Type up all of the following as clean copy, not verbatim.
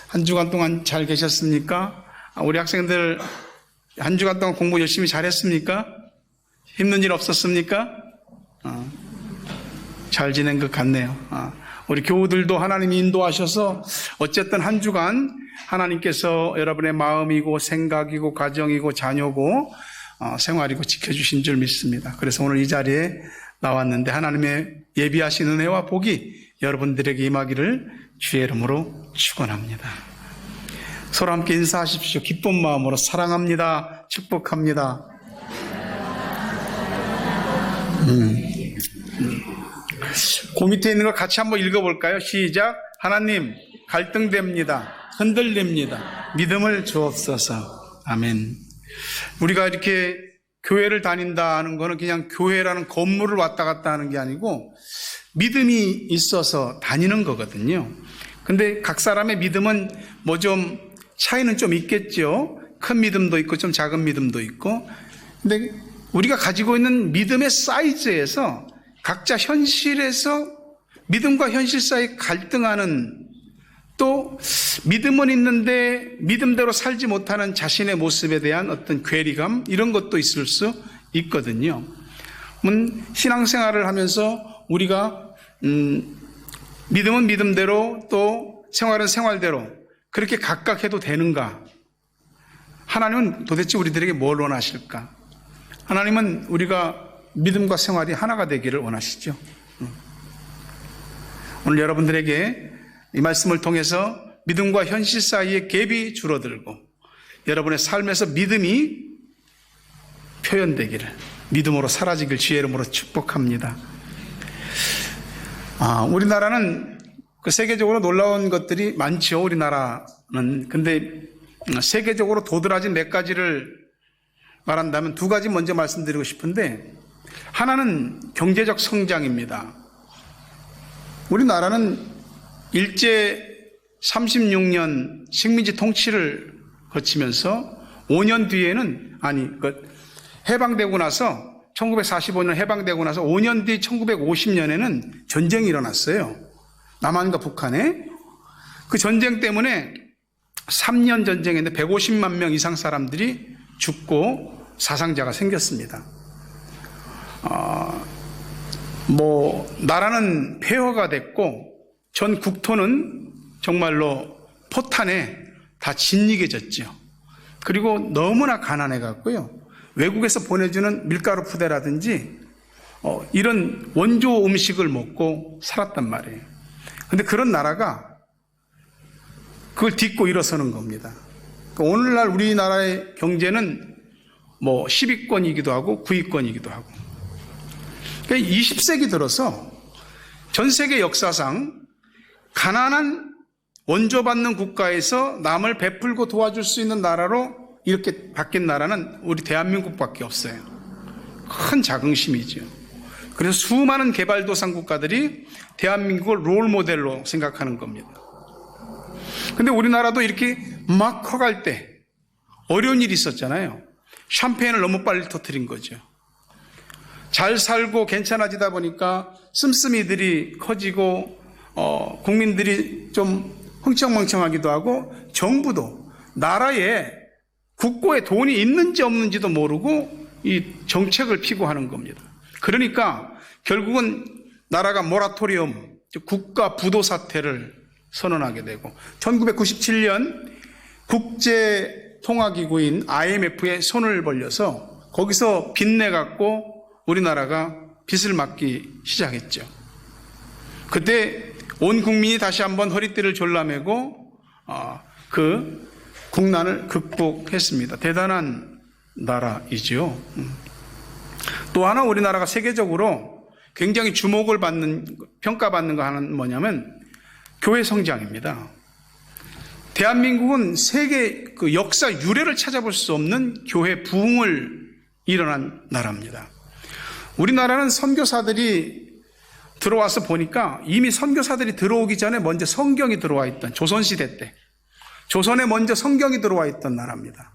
한 주간 동안 잘 계셨습니까? 우리 학생들 한 주간 동안 공부 열심히 잘했습니까? 힘든 일 없었습니까? 잘 지낸 것 같네요. 우리 교우들도 하나님이 인도하셔서 어쨌든 한 주간 하나님께서 여러분의 마음이고 생각이고 가정이고 자녀고 생활이고 지켜주신 줄 믿습니다. 그래서 오늘 이 자리에 나왔는데 하나님의 예비하신 은혜와 복이 여러분들에게 임하기를 주의 이름으로 축원합니다. 서로 함께 인사하십시오. 기쁜 마음으로 사랑합니다. 축복합니다. 그 밑에 있는 걸 같이 한번 읽어볼까요? 시작. 하나님, 갈등됩니다. 흔들립니다. 믿음을 주옵소서. 아멘. 우리가 이렇게 교회를 다닌다 하는 거는 그냥 교회라는 건물을 왔다 갔다 하는 게 아니고 믿음이 있어서 다니는 거거든요. 근데 각 사람의 믿음은 뭐 좀 차이는 좀 있겠죠. 큰 믿음도 있고 좀 작은 믿음도 있고. 근데 우리가 가지고 있는 믿음의 사이즈에서 각자 현실에서 믿음과 현실 사이 갈등하는, 또 믿음은 있는데 믿음대로 살지 못하는 자신의 모습에 대한 어떤 괴리감, 이런 것도 있을 수 있거든요. 신앙생활을 하면서 우리가 믿음은 믿음대로 또 생활은 생활대로 그렇게 각각 해도 되는가? 하나님은 도대체 우리들에게 뭘 원하실까? 하나님은 우리가 믿음과 생활이 하나가 되기를 원하시죠. 오늘 여러분들에게 이 말씀을 통해서 믿음과 현실 사이의 갭이 줄어들고 여러분의 삶에서 믿음이 표현되기를, 믿음으로 사라지길 주의 이름으로 축복합니다. 우리나라는 세계적으로 놀라운 것들이 많죠. 우리나라는. 근데 세계적으로 도드라진 몇 가지를 말한다면 두 가지 먼저 말씀드리고 싶은데, 하나는 경제적 성장입니다. 우리나라는 일제 36년 식민지 통치를 거치면서 5년 뒤에는, 해방되고 나서 1945년 해방되고 나서 5년 뒤 1950년에는 전쟁이 일어났어요. 남한과 북한에. 그 전쟁 때문에 3년 전쟁인데 150만 명 이상 사람들이 죽고 사상자가 생겼습니다. 나라는 폐허가 됐고 전 국토는 정말로 포탄에 다 짓이겨졌죠. 그리고 너무나 가난해 갔고요. 외국에서 보내주는 밀가루 푸대라든지 이런 원조 음식을 먹고 살았단 말이에요. 근데 그런 나라가 그걸 딛고 일어서는 겁니다. 오늘날 우리나라의 경제는 10위권이기도 하고 9위권이기도 하고. 20세기 들어서 전 세계 역사상 가난한 원조받는 국가에서 남을 베풀고 도와줄 수 있는 나라로 이렇게 바뀐 나라는 우리 대한민국밖에 없어요. 큰 자긍심이죠. 그래서 수많은 개발도상 국가들이 대한민국을 롤 모델로 생각하는 겁니다. 근데 우리나라도 이렇게 막 커갈 때 어려운 일이 있었잖아요. 샴페인을 너무 빨리 터뜨린 거죠. 잘 살고 괜찮아지다 보니까 씀씀이들이 커지고 국민들이 좀 흥청망청하기도 하고 정부도 나라에 국고에 돈이 있는지 없는지도 모르고 이 정책을 피고하는 겁니다. 그러니까 결국은 나라가 모라토리엄, 국가 부도 사태를 선언하게 되고 1997년 국제통화기구인 IMF에 손을 벌려서 거기서 빚내 갖고 우리나라가 빚을 막기 시작했죠. 그때 온 국민이 다시 한번 허리띠를 졸라매고 그 국난을 극복했습니다. 대단한 나라이죠. 또 하나 우리나라가 세계적으로 굉장히 주목을 받는, 평가받는 거 하나는 뭐냐면 교회 성장입니다. 대한민국은 세계 그 역사 유래를 찾아볼 수 없는 교회 부흥을 일어난 나라입니다. 우리나라는 선교사들이 들어와서 보니까 이미 선교사들이 들어오기 전에 먼저 성경이 들어와 있던, 조선시대 때 조선에 먼저 성경이 들어와 있던 나라입니다.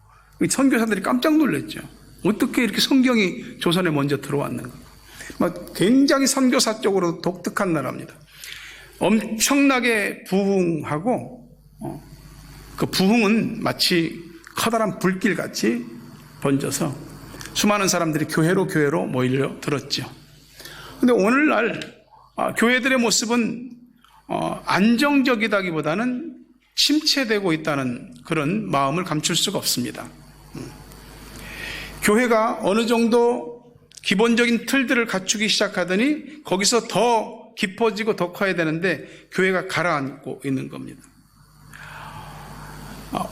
선교사들이 깜짝 놀랐죠. 어떻게 이렇게 성경이 조선에 먼저 들어왔는가. 굉장히 선교사적으로 독특한 나라입니다. 엄청나게 부흥하고 그 부흥은 마치 커다란 불길같이 번져서 수많은 사람들이 교회로 모이려들었죠. 그런데 오늘날 교회들의 모습은 안정적이다기보다는 침체되고 있다는 그런 마음을 감출 수가 없습니다. 교회가 어느 정도 기본적인 틀들을 갖추기 시작하더니 거기서 더 깊어지고 더 커야 되는데 교회가 가라앉고 있는 겁니다.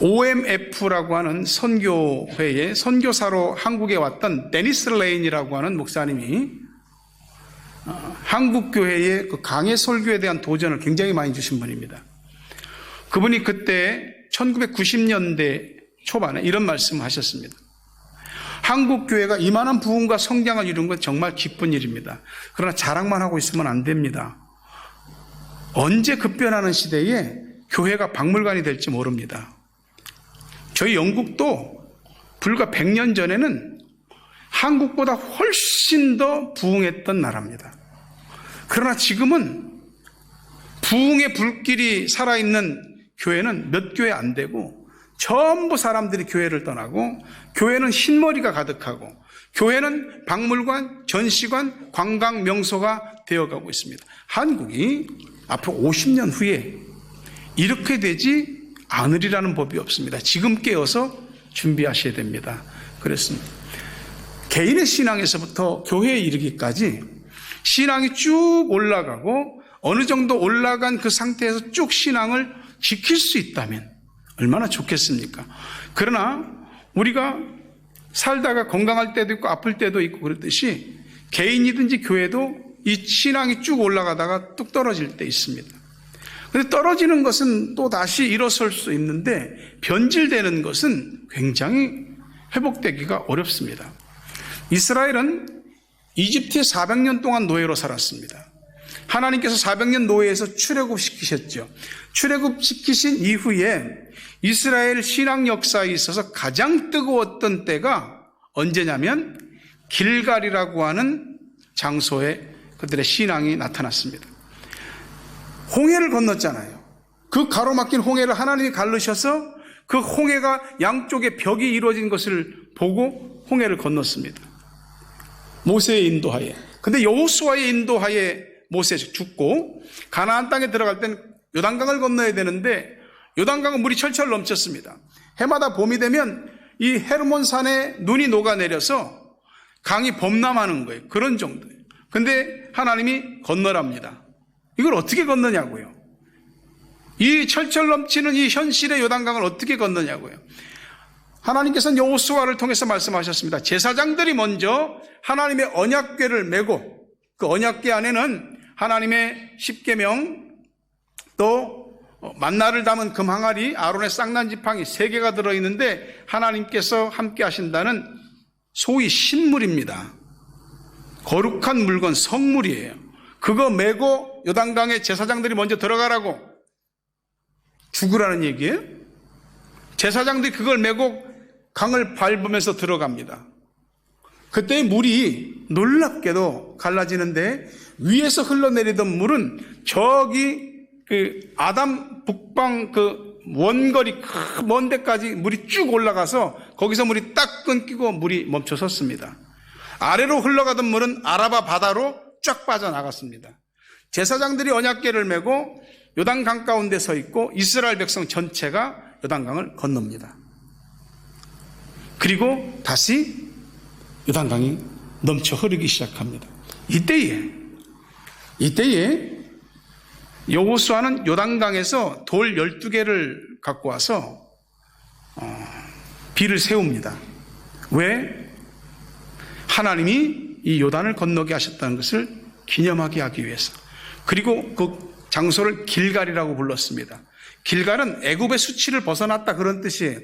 OMF라고 하는 선교회의 선교사로 한국에 왔던 데니스 레인이라고 하는 목사님이 한국교회의 그 강해 설교에 대한 도전을 굉장히 많이 주신 분입니다. 그분이 그때 1990년대 초반에 이런 말씀을 하셨습니다. 한국교회가 이만한 부흥과 성장을 이룬 건 정말 기쁜 일입니다. 그러나 자랑만 하고 있으면 안 됩니다. 언제 급변하는 시대에 교회가 박물관이 될지 모릅니다. 저희 영국도 불과 100년 전에는 한국보다 훨씬 더 부흥했던 나라입니다. 그러나 지금은 부흥의 불길이 살아있는 교회는 몇 교회 안 되고 전부 사람들이 교회를 떠나고 교회는 흰머리가 가득하고 교회는 박물관, 전시관, 관광 명소가 되어가고 있습니다. 한국이 앞으로 50년 후에 이렇게 되지 않으리라는 법이 없습니다. 지금 깨어서 준비하셔야 됩니다. 그랬습니다. 개인의 신앙에서부터 교회에 이르기까지 신앙이 쭉 올라가고 어느 정도 올라간 그 상태에서 쭉 신앙을 지킬 수 있다면 얼마나 좋겠습니까? 그러나 우리가 살다가 건강할 때도 있고 아플 때도 있고 그렇듯이 개인이든지 교회도 이 신앙이 쭉 올라가다가 뚝 떨어질 때 있습니다. 그런데 떨어지는 것은 또 다시 일어설 수 있는데 변질되는 것은 굉장히 회복되기가 어렵습니다. 이스라엘은 이집트에 400년 동안 노예로 살았습니다. 하나님께서 400년 노예에서 출애굽시키셨죠. 출애굽시키신 이후에 이스라엘 신앙 역사에 있어서 가장 뜨거웠던 때가 언제냐면 길갈이라고 하는 장소에 그들의 신앙이 나타났습니다. 홍해를 건넜잖아요. 그 가로막힌 홍해를 하나님이 가르셔서 그 홍해가 양쪽에 벽이 이루어진 것을 보고 홍해를 건넜습니다. 모세의 인도하에. 근데 여호수아의 인도하에 모세 죽고 가나안 땅에 들어갈 땐 요단강을 건너야 되는데 요단강은 물이 철철 넘쳤습니다. 해마다 봄이 되면 이 헤르몬 산에 눈이 녹아내려서 강이 범람하는 거예요. 그런 정도예요. 근데 하나님이 건너랍니다. 이걸 어떻게 건너냐고요. 이 철철 넘치는 이 현실의 요단강을 어떻게 건너냐고요. 하나님께서는 여호수아를 통해서 말씀하셨습니다. 제사장들이 먼저 하나님의 언약궤를 메고 그 언약궤 안에는 하나님의 십계명 또 만나를 담은 금항아리 아론의 쌍난지팡이 3개가 들어있는데 하나님께서 함께 하신다는 소위 신물입니다. 거룩한 물건 성물이에요. 그거 메고 요단강에 제사장들이 먼저 들어가라고 죽으라는 얘기예요. 제사장들이 그걸 메고 강을 밟으면서 들어갑니다. 그때 물이 놀랍게도 갈라지는데 위에서 흘러내리던 물은 저기 그 아담 북방 그 원거리 먼 데까지 물이 쭉 올라가서 거기서 물이 딱 끊기고 물이 멈춰 섰습니다. 아래로 흘러가던 물은 아라바 바다로 쫙 빠져나갔습니다. 제사장들이 언약궤를 메고 요단강 가운데 서 있고 이스라엘 백성 전체가 요단강을 건넙니다. 그리고 다시 요단강이 넘쳐 흐르기 시작합니다. 이때에 여호수아는 요단강에서 돌 12개를 갖고 와서 비를 세웁니다. 왜? 하나님이 이 요단을 건너게 하셨다는 것을 기념하게 하기 위해서. 그리고 그 장소를 길갈이라고 불렀습니다. 길갈은 애굽의 수치를 벗어났다 그런 뜻이에요.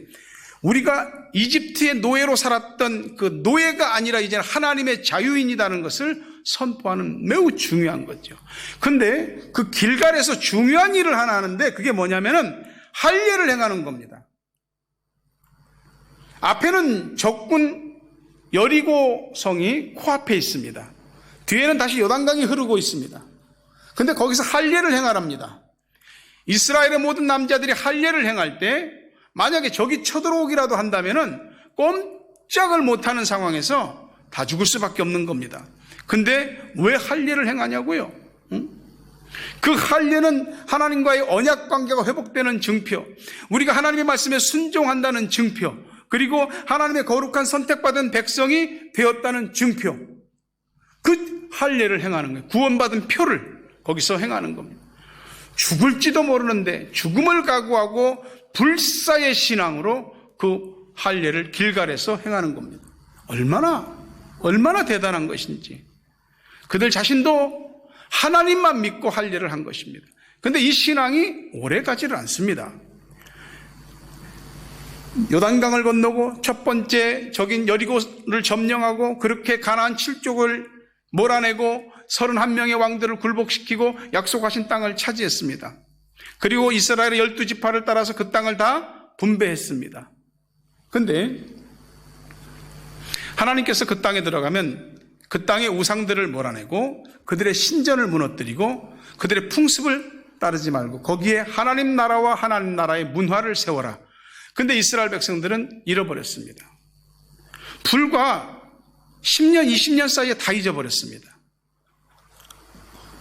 우리가 이집트의 노예로 살았던 그 노예가 아니라 이제는 하나님의 자유인이라는 것을 선포하는 매우 중요한 거죠. 근데 그 길갈에서 중요한 일을 하나 하는데 그게 뭐냐면은 할례를 행하는 겁니다. 앞에는 적군 여리고 성이 코앞에 있습니다. 뒤에는 다시 요단강이 흐르고 있습니다. 근데 거기서 할례를 행하랍니다. 이스라엘의 모든 남자들이 할례를 행할 때 만약에 적이 쳐들어오기라도 한다면은 꼼짝을 못하는 상황에서 다 죽을 수밖에 없는 겁니다. 근데 왜 할례를 행하냐고요? 그 할례는 하나님과의 언약 관계가 회복되는 증표, 우리가 하나님의 말씀에 순종한다는 증표, 그리고 하나님의 거룩한 선택받은 백성이 되었다는 증표, 그 할례를 행하는 거예요. 구원받은 표를 거기서 행하는 겁니다. 죽을지도 모르는데 죽음을 각오하고 불사의 신앙으로 그 할례를 길갈에서 행하는 겁니다. 얼마나 대단한 것인지. 그들 자신도 하나님만 믿고 할례를 한 것입니다. 그런데 이 신앙이 오래 가지를 않습니다. 요단강을 건너고 첫 번째 적인 여리고를 점령하고 그렇게 가나안 7족을 몰아내고 31명의 왕들을 굴복시키고 약속하신 땅을 차지했습니다. 그리고 이스라엘의 12지파를 따라서 그 땅을 다 분배했습니다. 그런데 하나님께서 그 땅에 들어가면 그 땅의 우상들을 몰아내고 그들의 신전을 무너뜨리고 그들의 풍습을 따르지 말고 거기에 하나님 나라와 하나님 나라의 문화를 세워라. 그런데 이스라엘 백성들은 잃어버렸습니다. 불과 10년, 20년 사이에 다 잊어버렸습니다.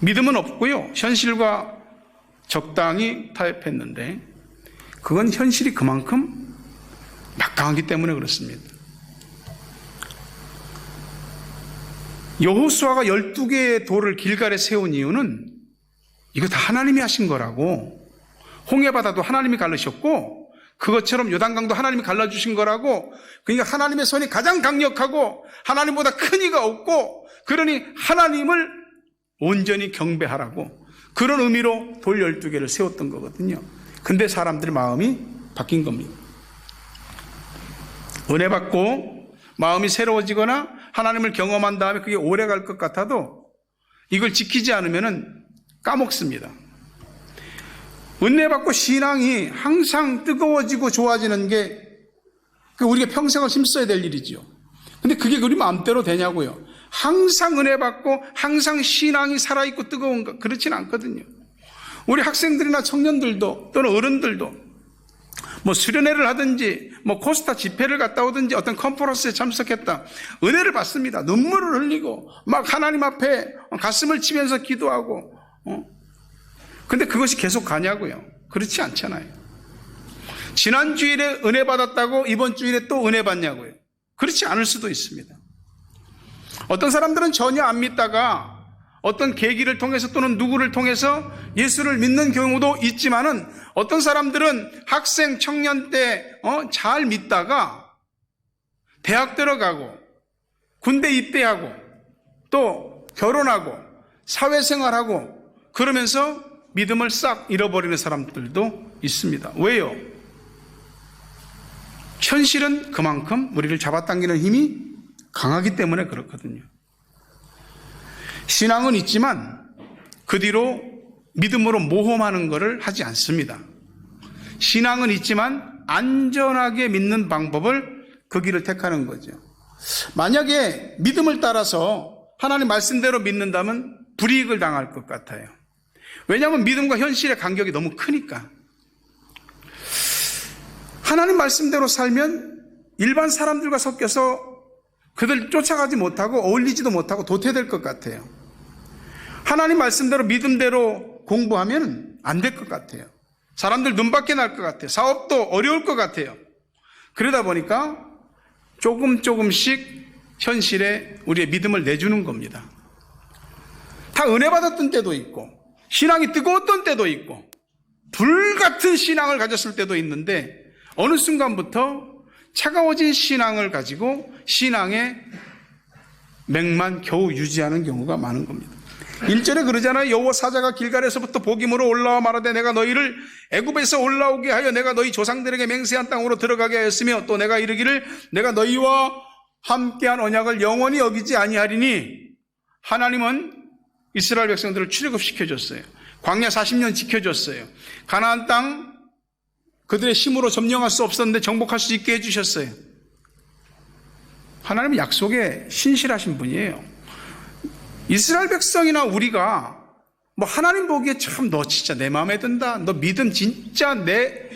믿음은 없고요. 현실과 적당히 타협했는데 그건 현실이 그만큼 막강하기 때문에 그렇습니다. 여호수아가 12개의 돌을 길갈에 세운 이유는 이거 다 하나님이 하신 거라고, 홍해바다도 하나님이 갈르셨고 그것처럼 요단강도 하나님이 갈라주신 거라고, 그러니까 하나님의 손이 가장 강력하고 하나님보다 큰 이가 없고 그러니 하나님을 온전히 경배하라고, 그런 의미로 돌 12개를 세웠던 거거든요. 근데 사람들의 마음이 바뀐 겁니다. 은혜 받고 마음이 새로워지거나 하나님을 경험한 다음에 그게 오래 갈 것 같아도 이걸 지키지 않으면 까먹습니다. 은혜 받고 신앙이 항상 뜨거워지고 좋아지는 게 우리가 평생을 힘써야 될 일이죠. 근데 그게 우리 마음대로 되냐고요. 항상 은혜 받고 항상 신앙이 살아있고 뜨거운가? 그렇진 않거든요. 우리 학생들이나 청년들도 또는 어른들도 뭐 수련회를 하든지 뭐 코스타 집회를 갔다 오든지 어떤 컨퍼런스에 참석했다, 은혜를 받습니다. 눈물을 흘리고 막 하나님 앞에 가슴을 치면서 기도하고, 근데 그것이 계속 가냐고요? 그렇지 않잖아요. 지난 주일에 은혜 받았다고 이번 주일에 또 은혜 받냐고요? 그렇지 않을 수도 있습니다. 어떤 사람들은 전혀 안 믿다가 어떤 계기를 통해서 또는 누구를 통해서 예수를 믿는 경우도 있지만은, 어떤 사람들은 학생, 청년 때 잘 믿다가 대학 들어가고 군대 입대하고 또 결혼하고 사회생활하고 그러면서 믿음을 싹 잃어버리는 사람들도 있습니다. 왜요? 현실은 그만큼 우리를 잡아당기는 힘이 강하기 때문에 그렇거든요. 신앙은 있지만 그 뒤로 믿음으로 모험하는 것을 하지 않습니다. 신앙은 있지만 안전하게 믿는 방법을 그 길을 택하는 거죠. 만약에 믿음을 따라서 하나님 말씀대로 믿는다면 불이익을 당할 것 같아요. 왜냐하면 믿음과 현실의 간격이 너무 크니까. 하나님 말씀대로 살면 일반 사람들과 섞여서 그들 쫓아가지 못하고 어울리지도 못하고 도태될 것 같아요. 하나님 말씀대로 믿음대로 공부하면 안 될 것 같아요. 사람들 눈밖에 날 것 같아요. 사업도 어려울 것 같아요. 그러다 보니까 조금씩 현실에 우리의 믿음을 내주는 겁니다. 다 은혜 받았던 때도 있고 신앙이 뜨거웠던 때도 있고 불같은 신앙을 가졌을 때도 있는데, 어느 순간부터 차가워진 신앙을 가지고 신앙의 맥만 겨우 유지하는 경우가 많은 겁니다. 1절에 그러잖아요. 여호와 사자가 길갈에서부터 복임으로 올라와 말하되 내가 너희를 애굽에서 올라오게 하여 내가 너희 조상들에게 맹세한 땅으로 들어가게 하였으며, 또 내가 이르기를 내가 너희와 함께한 언약을 영원히 여기지 아니하리니. 하나님은 이스라엘 백성들을 출애굽시켜줬어요. 광야 40년 지켜줬어요. 가나안 땅 그들의 힘으로 점령할 수 없었는데 정복할 수 있게 해주셨어요. 하나님은 약속에 신실하신 분이에요. 이스라엘 백성이나 우리가 뭐 하나님 보기에 참 너 진짜 내 마음에 든다, 너 믿음 진짜 내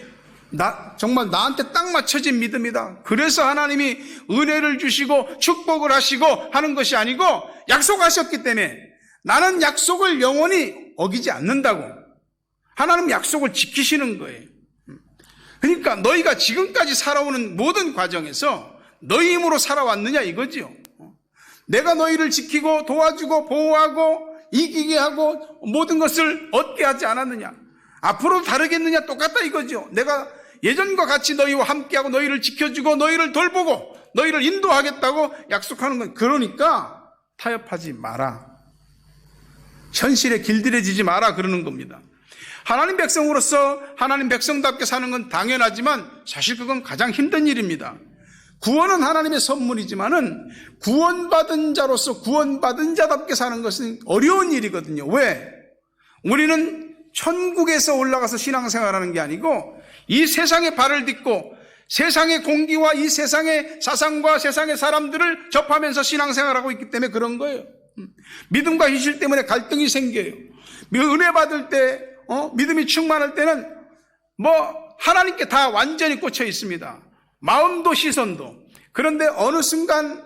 정말 나한테 딱 맞춰진 믿음이다. 그래서 하나님이 은혜를 주시고 축복을 하시고 하는 것이 아니고 약속하셨기 때문에 나는 약속을 영원히 어기지 않는다고. 하나님 약속을 지키시는 거예요. 그러니까 너희가 지금까지 살아오는 모든 과정에서 너희 힘으로 살아왔느냐 이거지요. 내가 너희를 지키고 도와주고 보호하고 이기게 하고 모든 것을 얻게 하지 않았느냐. 앞으로 다르겠느냐 똑같다 이거죠. 내가 예전과 같이 너희와 함께하고 너희를 지켜주고 너희를 돌보고 너희를 인도하겠다고 약속하는 건 그러니까 타협하지 마라. 현실에 길들여지지 마라 그러는 겁니다. 하나님 백성으로서 하나님 백성답게 사는 건 당연하지만 사실 그건 가장 힘든 일입니다. 구원은 하나님의 선물이지만은 구원받은 자로서 구원받은 자답게 사는 것은 어려운 일이거든요. 왜? 우리는 천국에서 올라가서 신앙생활하는 게 아니고 이 세상에 발을 딛고 세상의 공기와 이 세상의 사상과 세상의 사람들을 접하면서 신앙생활하고 있기 때문에 그런 거예요. 믿음과 현실 때문에 갈등이 생겨요. 은혜 받을 때 믿음이 충만할 때는 하나님께 다 완전히 꽂혀 있습니다. 마음도 시선도. 그런데 어느 순간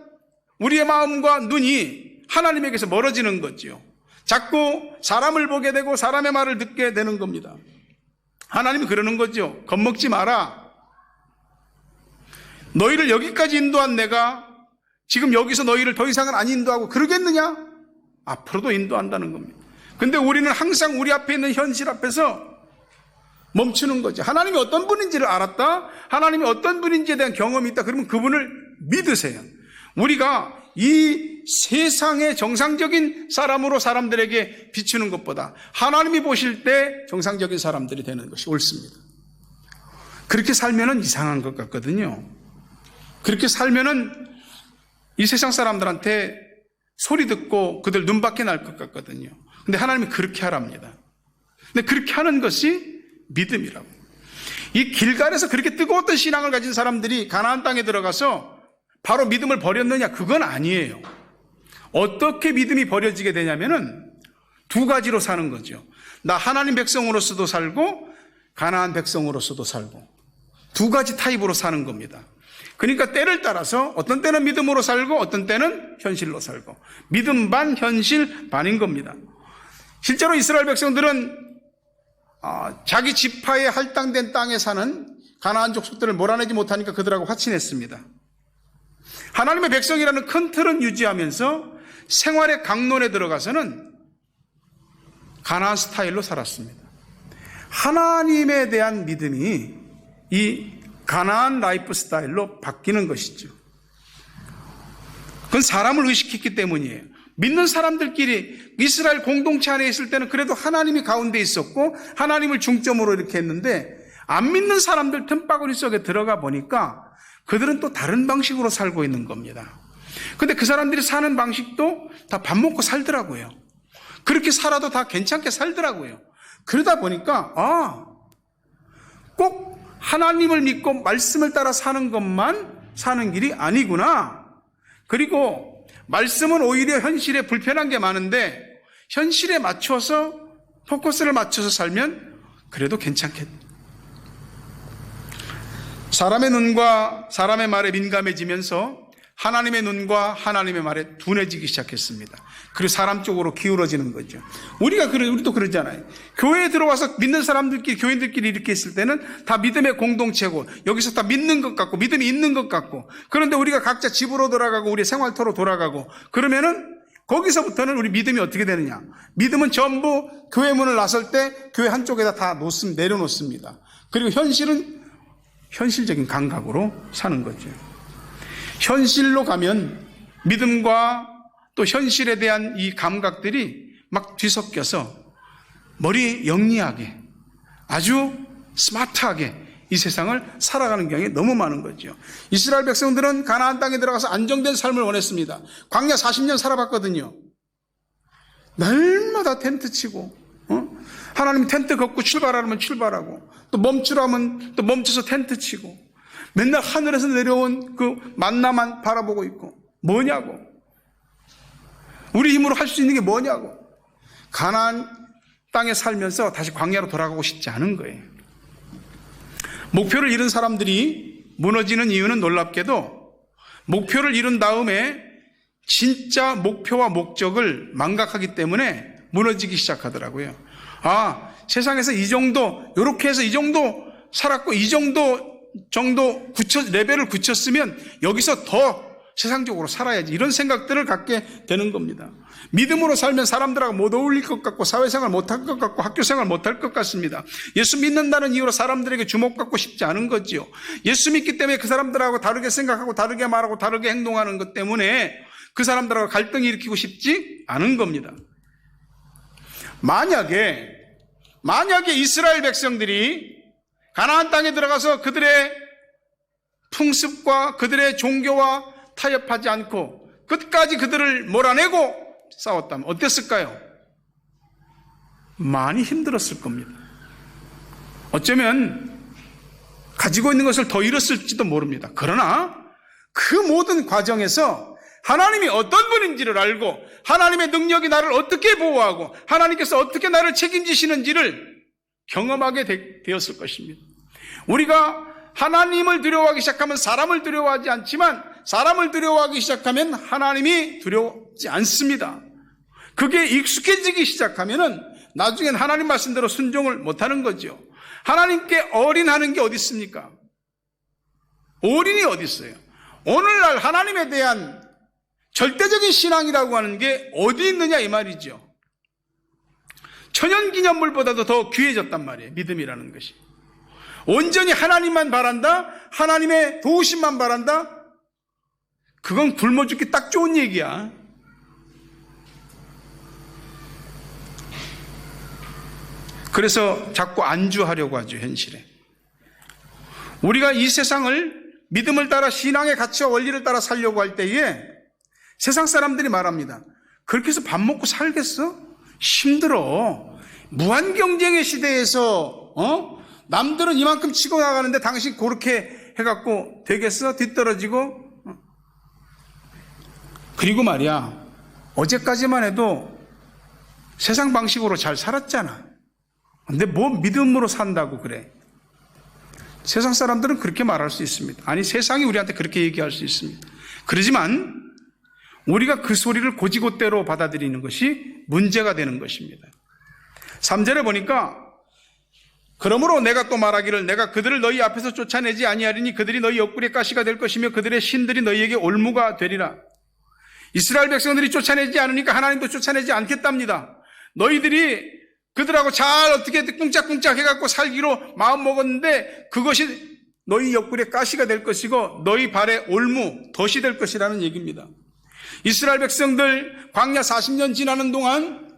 우리의 마음과 눈이 하나님에게서 멀어지는 거죠. 자꾸 사람을 보게 되고 사람의 말을 듣게 되는 겁니다. 하나님이 그러는 거죠. 겁먹지 마라. 너희를 여기까지 인도한 내가 지금 여기서 너희를 더 이상은 안 인도하고 그러겠느냐? 앞으로도 인도한다는 겁니다. 근데 우리는 항상 우리 앞에 있는 현실 앞에서 멈추는 거죠. 하나님이 어떤 분인지를 알았다? 하나님이 어떤 분인지에 대한 경험이 있다? 그러면 그분을 믿으세요. 우리가 이 세상의 정상적인 사람으로 사람들에게 비추는 것보다 하나님이 보실 때 정상적인 사람들이 되는 것이 옳습니다. 그렇게 살면은 이상한 것 같거든요. 그렇게 살면은 이 세상 사람들한테 소리 듣고 그들 눈밖에 날 것 같거든요. 근데 하나님이 그렇게 하랍니다. 근데 그렇게 하는 것이 믿음이라고. 이 길갈에서 그렇게 뜨거웠던 신앙을 가진 사람들이 가나안 땅에 들어가서 바로 믿음을 버렸느냐? 그건 아니에요. 어떻게 믿음이 버려지게 되냐면은 두 가지로 사는 거죠. 나 하나님 백성으로서도 살고 가나안 백성으로서도 살고 두 가지 타입으로 사는 겁니다. 그러니까 때를 따라서 어떤 때는 믿음으로 살고 어떤 때는 현실로 살고 믿음 반 현실 반인 겁니다. 실제로 이스라엘 백성들은 자기 지파에 할당된 땅에 사는 가나안 족속들을 몰아내지 못하니까 그들하고 화친했습니다. 하나님의 백성이라는 큰 틀은 유지하면서 생활의 강론에 들어가서는 가나안 스타일로 살았습니다. 하나님에 대한 믿음이 이 가나안 라이프 스타일로 바뀌는 것이죠. 그건 사람을 의식했기 때문이에요. 믿는 사람들끼리 이스라엘 공동체 안에 있을 때는 그래도 하나님이 가운데 있었고 하나님을 중점으로 이렇게 했는데 안 믿는 사람들 틈바구니 속에 들어가 보니까 그들은 또 다른 방식으로 살고 있는 겁니다. 근데 그 사람들이 사는 방식도 다 밥 먹고 살더라고요. 그렇게 살아도 다 괜찮게 살더라고요. 그러다 보니까 꼭 하나님을 믿고 말씀을 따라 사는 것만 사는 길이 아니구나. 그리고 말씀은 오히려 현실에 불편한 게 많은데 현실에 맞춰서 포커스를 맞춰서 살면 그래도 괜찮겠다. 사람의 눈과 사람의 말에 민감해지면서 하나님의 눈과 하나님의 말에 둔해지기 시작했습니다. 그리고 사람 쪽으로 기울어지는 거죠. 우리도 그러잖아요. 교회에 들어와서 믿는 사람들끼리, 교인들끼리 이렇게 있을 때는 다 믿음의 공동체고, 여기서 다 믿는 것 같고, 믿음이 있는 것 같고, 그런데 우리가 각자 집으로 돌아가고, 우리 생활터로 돌아가고, 그러면은 거기서부터는 우리 믿음이 어떻게 되느냐? 믿음은 전부 교회 문을 나설 때 교회 한쪽에다 다 내려놓습니다. 그리고 현실은 현실적인 감각으로 사는 거죠. 현실로 가면 믿음과 또 현실에 대한 이 감각들이 막 뒤섞여서 머리 영리하게 아주 스마트하게 이 세상을 살아가는 경향이 너무 많은 거죠. 이스라엘 백성들은 가나안 땅에 들어가서 안정된 삶을 원했습니다. 광야 40년 살아봤거든요. 날마다 텐트 치고 하나님이 텐트 걷고 출발하면 출발하고 또 멈추라면 또 멈춰서 텐트 치고 맨날 하늘에서 내려온 그 만나만 바라보고 있고 뭐냐고. 우리 힘으로 할 수 있는 게 뭐냐고. 가나안 땅에 살면서 다시 광야로 돌아가고 싶지 않은 거예요. 목표를 잃은 사람들이 무너지는 이유는 놀랍게도 목표를 이룬 다음에 진짜 목표와 목적을 망각하기 때문에 무너지기 시작하더라고요. 세상에서 이 정도, 요렇게 해서 이 정도 살았고 이 정도 레벨을 굳혔으면 여기서 더 세상적으로 살아야지, 이런 생각들을 갖게 되는 겁니다. 믿음으로 살면 사람들하고 못 어울릴 것 같고 사회생활 못할 것 같고 학교생활 못할 것 같습니다. 예수 믿는다는 이유로 사람들에게 주목받고 싶지 않은 거지요. 예수 믿기 때문에 그 사람들하고 다르게 생각하고 다르게 말하고 다르게 행동하는 것 때문에 그 사람들하고 갈등을 일으키고 싶지 않은 겁니다. 만약에 이스라엘 백성들이 가나안 땅에 들어가서 그들의 풍습과 그들의 종교와 타협하지 않고 끝까지 그들을 몰아내고 싸웠다면 어땠을까요? 많이 힘들었을 겁니다. 어쩌면 가지고 있는 것을 더 잃었을지도 모릅니다. 그러나 그 모든 과정에서 하나님이 어떤 분인지를 알고 하나님의 능력이 나를 어떻게 보호하고 하나님께서 어떻게 나를 책임지시는지를 경험하게 되었을 것입니다. 우리가 하나님을 두려워하기 시작하면 사람을 두려워하지 않지만 사람을 두려워하기 시작하면 하나님이 두려워하지 않습니다. 그게 익숙해지기 시작하면은 나중엔 하나님 말씀대로 순종을 못하는 거죠. 하나님께 올인하는 게 어디 있습니까? 올인이 어디 있어요? 오늘날 하나님에 대한 절대적인 신앙이라고 하는 게 어디 있느냐 이 말이죠. 천연기념물보다도 더 귀해졌단 말이에요. 믿음이라는 것이. 온전히 하나님만 바란다, 하나님의 도우심만 바란다, 그건 굶어 죽기 딱 좋은 얘기야. 그래서 자꾸 안주하려고 하죠, 현실에. 우리가 이 세상을 믿음을 따라 신앙의 가치와 원리를 따라 살려고 할 때에 세상 사람들이 말합니다. 그렇게 해서 밥 먹고 살겠어? 힘들어. 무한 경쟁의 시대에서 남들은 이만큼 치고 나가는데 당신 그렇게 해갖고 되겠어? 뒤떨어지고. 그리고 말이야, 어제까지만 해도 세상 방식으로 잘 살았잖아. 근데 뭐 믿음으로 산다고 그래? 세상 사람들은 그렇게 말할 수 있습니다. 아니, 세상이 우리한테 그렇게 얘기할 수 있습니다. 그러지만 우리가 그 소리를 곧이곧대로 받아들이는 것이 문제가 되는 것입니다. 3절에 보니까 그러므로 내가 또 말하기를 내가 그들을 너희 앞에서 쫓아내지 아니하리니 그들이 너희 옆구리에 가시가 될 것이며 그들의 신들이 너희에게 올무가 되리라. 이스라엘 백성들이 쫓아내지 않으니까 하나님도 쫓아내지 않겠답니다. 너희들이 그들하고 잘 어떻게 꿍짝꿍짝 해갖고 살기로 마음 먹었는데 그것이 너희 옆구리에 가시가 될 것이고 너희 발에 올무, 덫이 될 것이라는 얘기입니다. 이스라엘 백성들 광야 40년 지나는 동안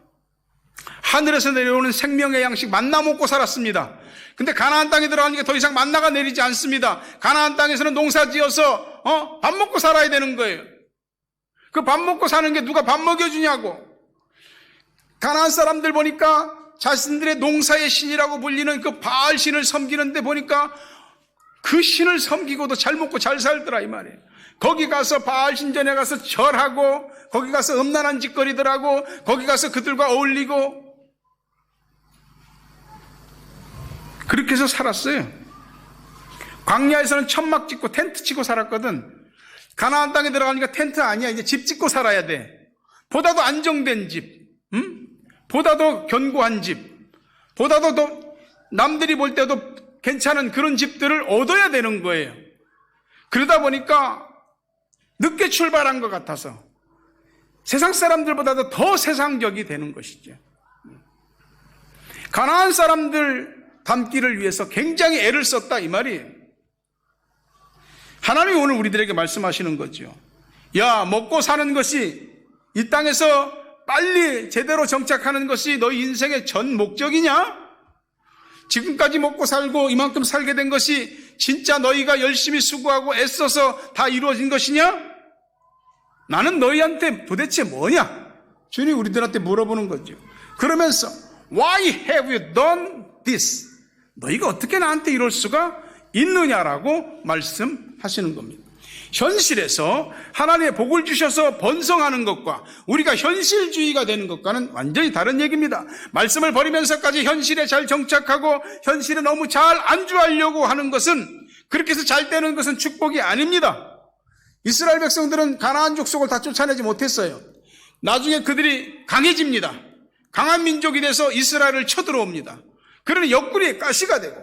하늘에서 내려오는 생명의 양식 만나 먹고 살았습니다. 근데 가나안 땅에 들어가니까 더 이상 만나가 내리지 않습니다. 가나안 땅에서는 농사 지어서 밥 먹고 살아야 되는 거예요. 그 밥 먹고 사는 게 누가 밥 먹여주냐고. 가나안 사람들 보니까 자신들의 농사의 신이라고 불리는 그 바알 신을 섬기는데 보니까 그 신을 섬기고도 잘 먹고 잘 살더라 이 말이에요. 거기 가서 바알 신전에 가서 절하고 거기 가서 음란한 짓거리들하고 거기 가서 그들과 어울리고 그렇게 해서 살았어요. 광야에서는 천막 짓고 텐트 치고 살았거든. 가나안 땅에 들어가니까 텐트 아니야. 이제 집 짓고 살아야 돼. 보다도 안정된 집, 보다도 견고한 집, 보다도 더 남들이 볼 때도 괜찮은 그런 집들을 얻어야 되는 거예요. 그러다 보니까 늦게 출발한 것 같아서 세상 사람들보다도 더 세상적이 되는 것이죠. 가나안 사람들 닮기를 위해서 굉장히 애를 썼다 이 말이에요. 하나님이 오늘 우리들에게 말씀하시는 거죠. 야, 먹고 사는 것이 이 땅에서 빨리 제대로 정착하는 것이 너희 인생의 전 목적이냐? 지금까지 먹고 살고 이만큼 살게 된 것이 진짜 너희가 열심히 수고하고 애써서 다 이루어진 것이냐? 나는 너희한테 도대체 뭐냐? 주님이 우리들한테 물어보는 거죠. 그러면서 Why have you done this? 너희가 어떻게 나한테 이럴 수가 있느냐라고 말씀하시는 겁니다. 현실에서 하나님의 복을 주셔서 번성하는 것과 우리가 현실주의가 되는 것과는 완전히 다른 얘기입니다. 말씀을 버리면서까지 현실에 잘 정착하고 현실에 너무 잘 안주하려고 하는 것은, 그렇게 해서 잘 되는 것은 축복이 아닙니다. 이스라엘 백성들은 가나안 족속을 다 쫓아내지 못했어요. 나중에 그들이 강해집니다. 강한 민족이 돼서 이스라엘을 쳐들어옵니다. 그러니 옆구리에 가시가 되고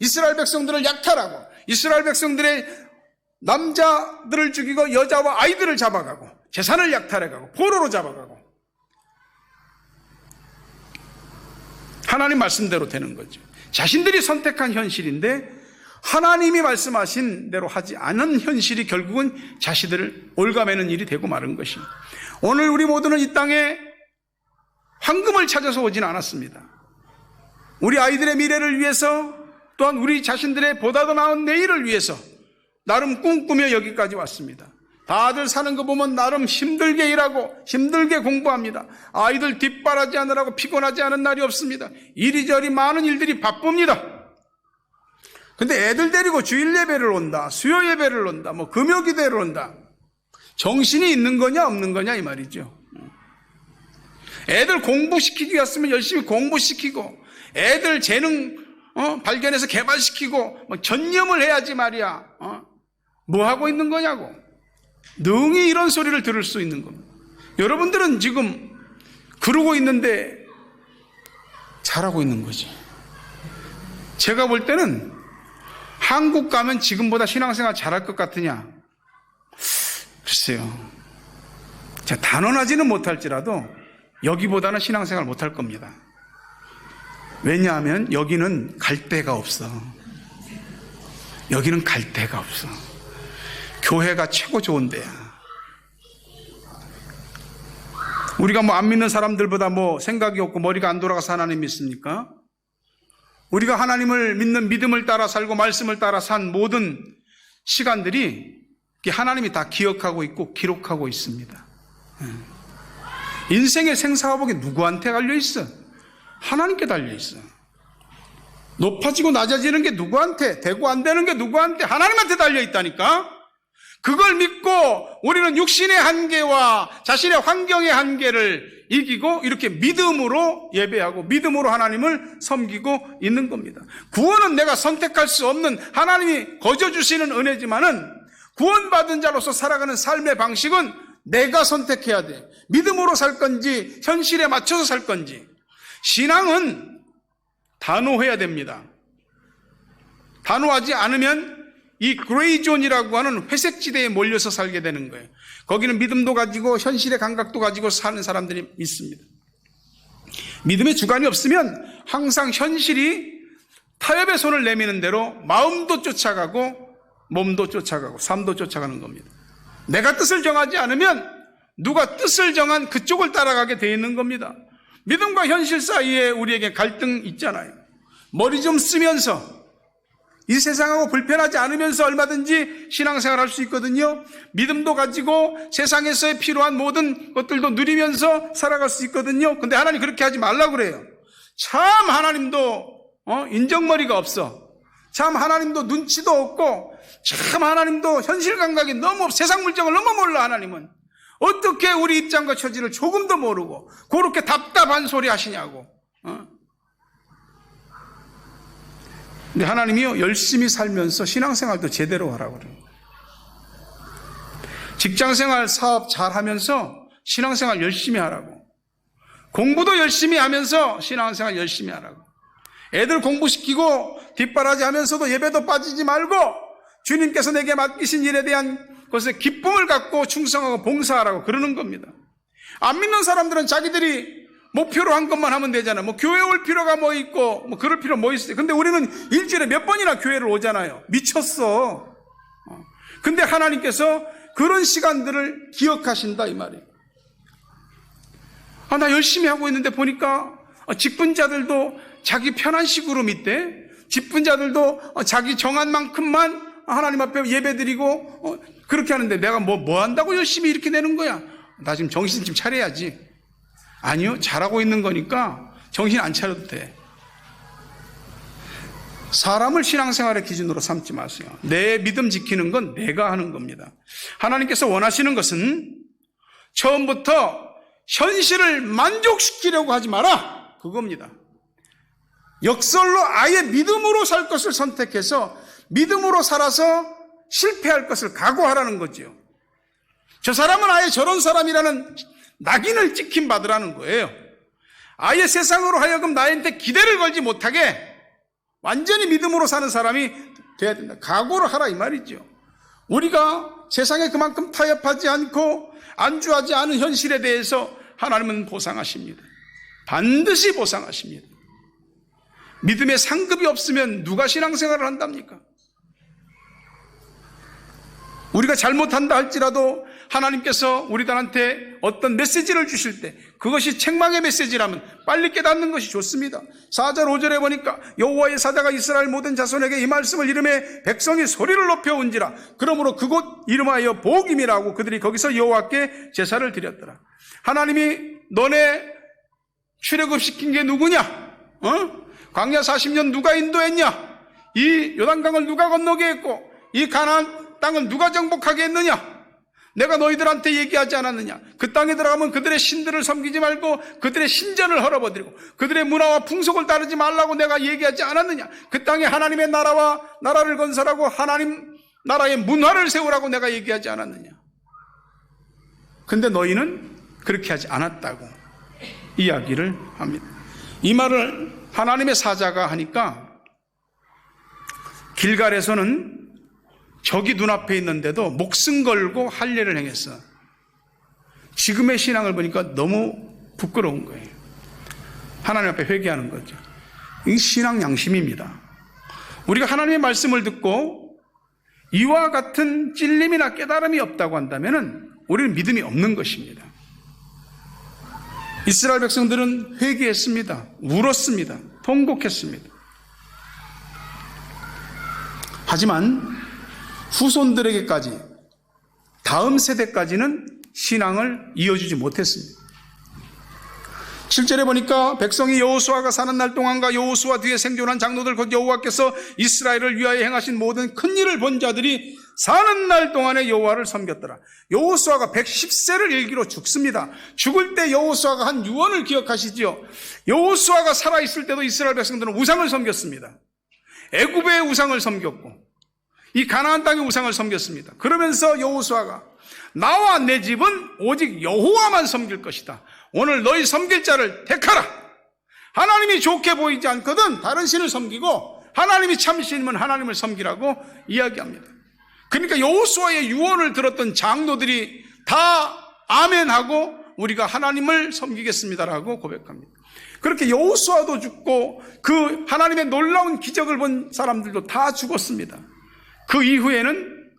이스라엘 백성들을 약탈하고 이스라엘 백성들의 남자들을 죽이고 여자와 아이들을 잡아가고 재산을 약탈해가고 포로로 잡아가고, 하나님 말씀대로 되는 거죠. 자신들이 선택한 현실인데 하나님이 말씀하신 대로 하지 않은 현실이 결국은 자신들을 올가매는 일이 되고 마른 것입니다. 오늘 우리 모두는 이 땅에 황금을 찾아서 오진 않았습니다. 우리 아이들의 미래를 위해서, 또한 우리 자신들의 보다 더 나은 내일을 위해서 나름 꿈꾸며 여기까지 왔습니다. 다들 사는 거 보면 나름 힘들게 일하고 힘들게 공부합니다. 아이들 뒷바라지 하느라고 피곤하지 않은 날이 없습니다. 이리저리 많은 일들이 바쁩니다. 근데 애들 데리고 주일 예배를 온다, 수요 예배를 온다, 뭐 금요 기도를 온다. 정신이 있는 거냐 없는 거냐 이 말이죠. 애들 공부시키기 위해서면 열심히 공부시키고, 애들 재능 발견해서 개발시키고 뭐 전념을 해야지 말이야. 뭐 하고 있는 거냐고. 능히 이런 소리를 들을 수 있는 겁니다. 여러분들은 지금 그러고 있는데 잘하고 있는 거지. 제가 볼 때는 한국 가면 지금보다 신앙생활 잘할 것 같으냐? 글쎄요. 제가 단언하지는 못할지라도 여기보다는 신앙생활 못할 겁니다. 왜냐하면 여기는 갈 데가 없어. 여기는 갈 데가 없어. 교회가 최고 좋은 데야. 우리가 뭐 안 믿는 사람들보다 뭐 생각이 없고 머리가 안 돌아가서 하나님 믿습니까? 우리가 하나님을 믿는 믿음을 따라 살고 말씀을 따라 산 모든 시간들이 하나님이 다 기억하고 있고 기록하고 있습니다. 인생의 생사화복이 누구한테 달려있어? 하나님께 달려있어. 높아지고 낮아지는 게 누구한테, 되고 안 되는 게 누구한테? 하나님한테 달려있다니까. 그걸 믿고 우리는 육신의 한계와 자신의 환경의 한계를 이기고 이렇게 믿음으로 예배하고 믿음으로 하나님을 섬기고 있는 겁니다. 구원은 내가 선택할 수 없는 하나님이 거저 주시는 은혜지만은 구원받은 자로서 살아가는 삶의 방식은 내가 선택해야 돼. 믿음으로 살 건지 현실에 맞춰서 살 건지. 신앙은 단호해야 됩니다. 단호하지 않으면 이 그레이존이라고 하는 회색지대에 몰려서 살게 되는 거예요. 거기는 믿음도 가지고 현실의 감각도 가지고 사는 사람들이 있습니다. 믿음의 주관이 없으면 항상 현실이 타협의 손을 내미는 대로 마음도 쫓아가고 몸도 쫓아가고 삶도 쫓아가는 겁니다. 내가 뜻을 정하지 않으면 누가 뜻을 정한 그쪽을 따라가게 되어 있는 겁니다. 믿음과 현실 사이에 우리에게 갈등 있잖아요. 머리 좀 쓰면서 이 세상하고 불편하지 않으면서 얼마든지 신앙생활 할 수 있거든요. 믿음도 가지고 세상에서의 필요한 모든 것들도 누리면서 살아갈 수 있거든요. 근데 하나님 그렇게 하지 말라고 그래요. 참 하나님도 인정머리가 없어. 참 하나님도 눈치도 없고 참 하나님도 현실 감각이 너무 없어. 세상 물정을 너무 몰라. 하나님은 어떻게 우리 입장과 처지를 조금도 모르고 그렇게 답답한 소리 하시냐고. 근데 하나님이요, 열심히 살면서 신앙생활도 제대로 하라고 그래요. 직장생활, 사업 잘 하면서 신앙생활 열심히 하라고. 공부도 열심히 하면서 신앙생활 열심히 하라고. 애들 공부시키고 뒷바라지 하면서도 예배도 빠지지 말고 주님께서 내게 맡기신 일에 대한 것에 기쁨을 갖고 충성하고 봉사하라고 그러는 겁니다. 안 믿는 사람들은 자기들이 목표로 한 것만 하면 되잖아요. 뭐 교회 올 필요가 뭐 있고 뭐 그럴 필요 뭐 있어요. 근데 우리는 일주일에 몇 번이나 교회를 오잖아요. 미쳤어. 근데 하나님께서 그런 시간들을 기억하신다 이 말이에요. 나 열심히 하고 있는데 보니까 직분자들도 자기 편한 식으로 믿대. 직분자들도 자기 정한 만큼만 하나님 앞에 예배드리고 그렇게 하는데 내가 뭐 한다고 열심히 이렇게 내는 거야. 나 지금 정신 좀 차려야지. 아니요, 잘하고 있는 거니까 정신 안 차려도 돼. 사람을 신앙생활의 기준으로 삼지 마세요. 내 믿음 지키는 건 내가 하는 겁니다. 하나님께서 원하시는 것은 처음부터 현실을 만족시키려고 하지 마라, 그겁니다. 역설로 아예 믿음으로 살 것을 선택해서 믿음으로 살아서 실패할 것을 각오하라는 거죠. 저 사람은 아예 저런 사람이라는 낙인을 찍힌 받으라는 거예요. 아예 세상으로 하여금 나한테 기대를 걸지 못하게 완전히 믿음으로 사는 사람이 돼야 된다. 각오를 하라 이 말이죠. 우리가 세상에 그만큼 타협하지 않고 안주하지 않은 현실에 대해서 하나님은 보상하십니다. 반드시 보상하십니다. 믿음의 상급이 없으면 누가 신앙생활을 한답니까? 우리가 잘못한다 할지라도 하나님께서 우리들한테 어떤 메시지를 주실 때 그것이 책망의 메시지라면 빨리 깨닫는 것이 좋습니다. 4절 5절에 보니까 여호와의 사자가 이스라엘 모든 자손에게 이 말씀을 이름해 백성이 소리를 높여 온지라. 그러므로 그곳 이름하여 복임이라고 그들이 거기서 여호와께 제사를 드렸더라. 하나님이 너네 출애굽시킨 게 누구냐? 광야 40년 누가 인도했냐? 이 요단강을 누가 건너게 했고 이 가나안 땅을 누가 정복하게 했느냐? 내가 너희들한테 얘기하지 않았느냐? 그 땅에 들어가면 그들의 신들을 섬기지 말고 그들의 신전을 헐어버리고 그들의 문화와 풍속을 따르지 말라고 내가 얘기하지 않았느냐? 그 땅에 하나님의 나라와 나라를 건설하고 하나님 나라의 문화를 세우라고 내가 얘기하지 않았느냐? 근데 너희는 그렇게 하지 않았다고 이야기를 합니다. 이 말을 하나님의 사자가 하니까 길갈에서는 적이 눈앞에 있는데도 목숨 걸고 할례를 행했어. 지금의 신앙을 보니까 너무 부끄러운 거예요. 하나님 앞에 회개하는 거죠. 이 신앙 양심입니다. 우리가 하나님의 말씀을 듣고 이와 같은 찔림이나 깨달음이 없다고 한다면 우리는 믿음이 없는 것입니다. 이스라엘 백성들은 회개했습니다. 울었습니다. 통곡했습니다. 하지만 후손들에게까지, 다음 세대까지는 신앙을 이어주지 못했습니다. 7절에 보니까 백성이 여호수아가 사는 날 동안과 여호수아 뒤에 생존한 장로들 곧 여호와께서 이스라엘을 위하여 행하신 모든 큰 일을 본 자들이 사는 날 동안에 여호와를 섬겼더라. 여호수아가 110세를 일기로 죽습니다. 죽을 때 여호수아가 한 유언을 기억하시죠? 여호수아가 살아있을 때도 이스라엘 백성들은 우상을 섬겼습니다. 애굽의 우상을 섬겼고 이 가나안 땅의 우상을 섬겼습니다. 그러면서 여호수아가 나와 내 집은 오직 여호와만 섬길 것이다. 오늘 너희 섬길 자를 택하라. 하나님이 좋게 보이지 않거든 다른 신을 섬기고 하나님이 참신이면 하나님을 섬기라고 이야기합니다. 그러니까 여호수아의 유언을 들었던 장로들이 다 아멘하고 우리가 하나님을 섬기겠습니다라고 고백합니다. 그렇게 여호수아도 죽고 그 하나님의 놀라운 기적을 본 사람들도 다 죽었습니다. 그 이후에는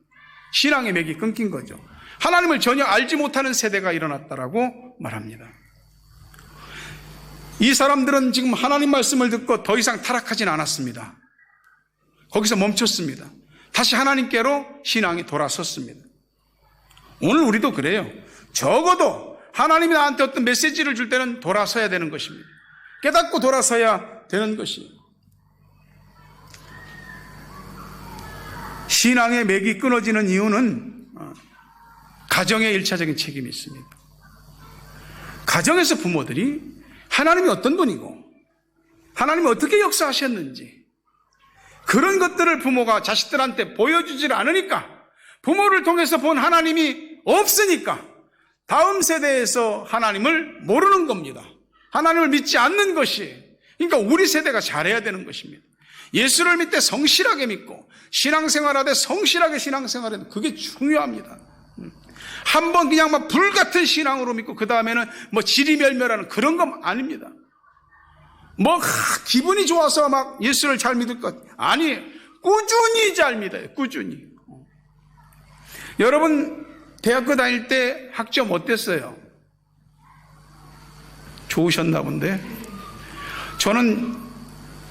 신앙의 맥이 끊긴 거죠. 하나님을 전혀 알지 못하는 세대가 일어났다라고 말합니다. 이 사람들은 지금 하나님 말씀을 듣고 더 이상 타락하진 않았습니다. 거기서 멈췄습니다. 다시 하나님께로 신앙이 돌아섰습니다. 오늘 우리도 그래요. 적어도 하나님이 나한테 어떤 메시지를 줄 때는 돌아서야 되는 것입니다. 깨닫고 돌아서야 되는 것이에요. 신앙의 맥이 끊어지는 이유는 가정의 일차적인 책임이 있습니다. 가정에서 부모들이 하나님이 어떤 분이고 하나님이 어떻게 역사하셨는지 그런 것들을 부모가 자식들한테 보여주질 않으니까 부모를 통해서 본 하나님이 없으니까 다음 세대에서 하나님을 모르는 겁니다. 하나님을 믿지 않는 것이, 그러니까 우리 세대가 잘해야 되는 것입니다. 예수를 믿되 성실하게 믿고 신앙생활하되 성실하게 신앙생활하는 그게 중요합니다. 한번 그냥 막 불같은 신앙으로 믿고 그 다음에는 뭐 지리멸멸하는 그런 건 아닙니다. 뭐 기분이 좋아서 막 예수를 잘 믿을 것 아니, 꾸준히 잘 믿어요. 꾸준히. 여러분 대학교 다닐 때 학점 어땠어요? 좋으셨나 본데. 저는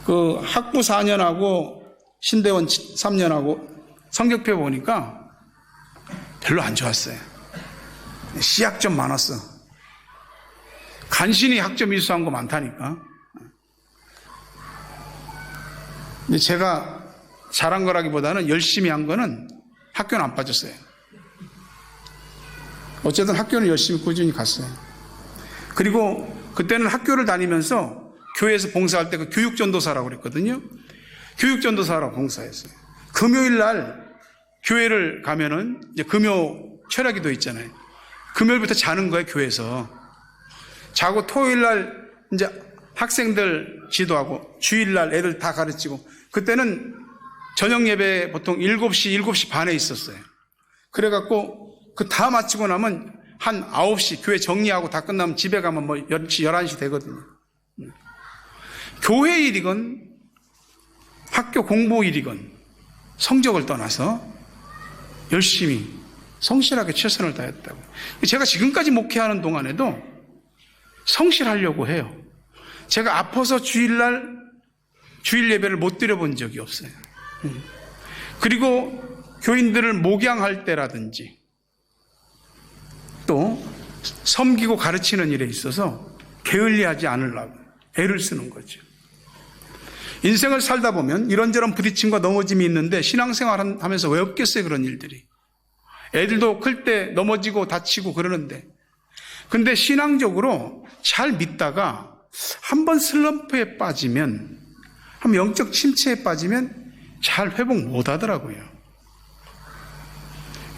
그 학부 4년하고 신대원 3년하고 성적표 보니까 별로 안 좋았어요. C학점 많았어. 간신히 학점 이수한 거 많다니까. 근데 제가 잘한 거라기보다는 열심히 한 거는 학교는 안 빠졌어요. 어쨌든 학교는 열심히 꾸준히 갔어요. 그리고 그때는 학교를 다니면서 교회에서 봉사할 때 그 교육전도사라고 그랬거든요. 교육전도사라고 봉사했어요. 금요일 날 교회를 가면은 이제 금요 철야기도 있잖아요. 금요일부터 자는 거예요, 교회에서. 자고 토요일 날 이제 학생들 지도하고 주일 날 애들 다 가르치고, 그때는 저녁 예배 보통 7시, 7시 반에 있었어요. 그래갖고 그 다 마치고 나면 한 9시 교회 정리하고 다 끝나면 집에 가면 뭐 10시, 11시 되거든요. 교회 일이건 학교 공부 일이건 성적을 떠나서 열심히 성실하게 최선을 다했다고. 제가 지금까지 목회하는 동안에도 성실하려고 해요. 제가 아파서 주일날 주일 예배를 못 드려본 적이 없어요. 그리고 교인들을 목양할 때라든지 또 섬기고 가르치는 일에 있어서 게을리하지 않으려고 애를 쓰는 거죠. 인생을 살다 보면 이런저런 부딪힘과 넘어짐이 있는데 신앙생활 하면서 왜 없겠어요, 그런 일들이. 애들도 클 때 넘어지고 다치고 그러는데, 근데 신앙적으로 잘 믿다가 한번 슬럼프에 빠지면, 한번 영적 침체에 빠지면 잘 회복 못 하더라고요.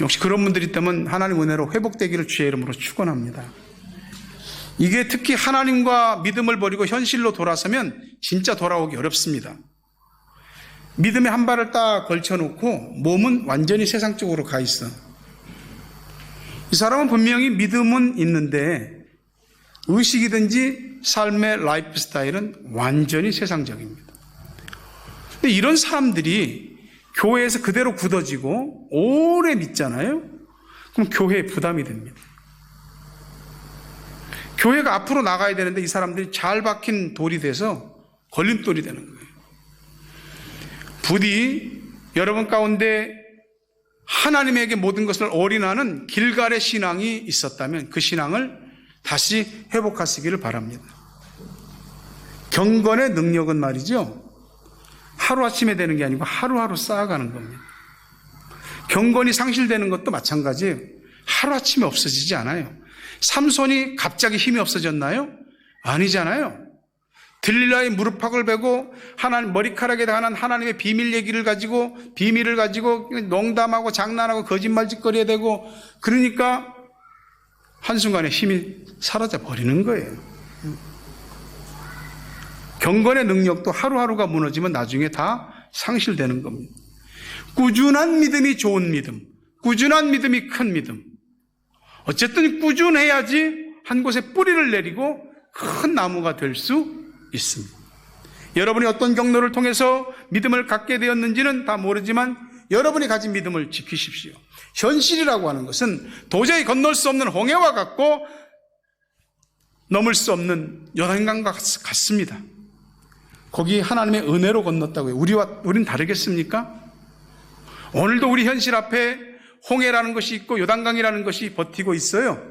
역시 그런 분들이 있다면 하나님 은혜로 회복되기를 주의 이름으로 축원합니다. 이게 특히 하나님과 믿음을 버리고 현실로 돌아서면 진짜 돌아오기 어렵습니다. 믿음에 한 발을 딱 걸쳐놓고 몸은 완전히 세상 쪽으로 가 있어. 이 사람은 분명히 믿음은 있는데 의식이든지 삶의 라이프 스타일은 완전히 세상적입니다. 근데 이런 사람들이 교회에서 그대로 굳어지고 오래 믿잖아요? 그럼 교회에 부담이 됩니다. 교회가 앞으로 나가야 되는데 이 사람들이 잘 박힌 돌이 돼서 걸림돌이 되는 거예요. 부디 여러분 가운데 하나님에게 모든 것을 올인하는 길갈의 신앙이 있었다면 그 신앙을 다시 회복하시기를 바랍니다. 경건의 능력은 말이죠, 하루아침에 되는 게 아니고 하루하루 쌓아가는 겁니다. 경건이 상실되는 것도 마찬가지예요. 하루아침에 없어지지 않아요. 삼손이 갑자기 힘이 없어졌나요? 아니잖아요. 들릴라의 무릎팍을 베고 하나님 머리카락에 관한 하나님의 비밀을 가지고 농담하고 장난하고 거짓말짓거리에 대고, 그러니까 한순간에 힘이 사라져 버리는 거예요. 경건의 능력도 하루하루가 무너지면 나중에 다 상실되는 겁니다. 꾸준한 믿음이 좋은 믿음, 꾸준한 믿음이 큰 믿음. 어쨌든 꾸준해야지 한 곳에 뿌리를 내리고 큰 나무가 될 수 있습니다. 여러분이 어떤 경로를 통해서 믿음을 갖게 되었는지는 다 모르지만 여러분이 가진 믿음을 지키십시오. 현실이라고 하는 것은 도저히 건널 수 없는 홍해와 같고 넘을 수 없는 요단강과 같습니다. 거기 하나님의 은혜로 건넜다고요. 우린 다르겠습니까? 오늘도 우리 현실 앞에 홍해라는 것이 있고 요단강이라는 것이 버티고 있어요.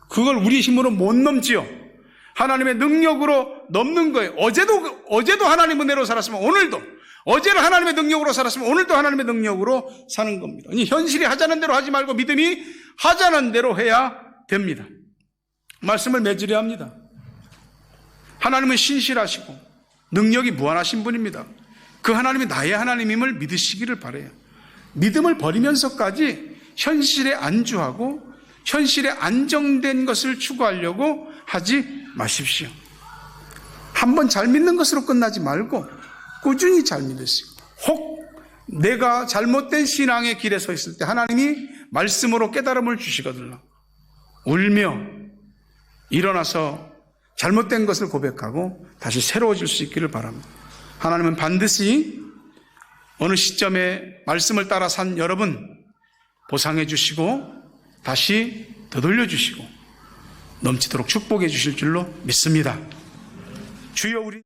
그걸 우리 힘으로 못 넘지요. 하나님의 능력으로 넘는 거예요. 어제도 하나님의 은혜로 살았으면 오늘도, 어제는 하나님의 능력으로 살았으면 오늘도 하나님의 능력으로 사는 겁니다. 현실이 하자는 대로 하지 말고 믿음이 하자는 대로 해야 됩니다. 말씀을 맺으려 합니다. 하나님은 신실하시고 능력이 무한하신 분입니다. 그 하나님이 나의 하나님임을 믿으시기를 바라요. 믿음을 버리면서까지 현실에 안주하고 현실에 안정된 것을 추구하려고 하지 마십시오. 한번 잘 믿는 것으로 끝나지 말고 꾸준히 잘 믿으시고, 혹 내가 잘못된 신앙의 길에 서 있을 때 하나님이 말씀으로 깨달음을 주시거든요. 울며 일어나서 잘못된 것을 고백하고 다시 새로워질 수 있기를 바랍니다. 하나님은 반드시 어느 시점에 말씀을 따라 산 여러분 보상해 주시고 다시 되돌려 주시고 넘치도록 축복해 주실 줄로 믿습니다. 주여, 우리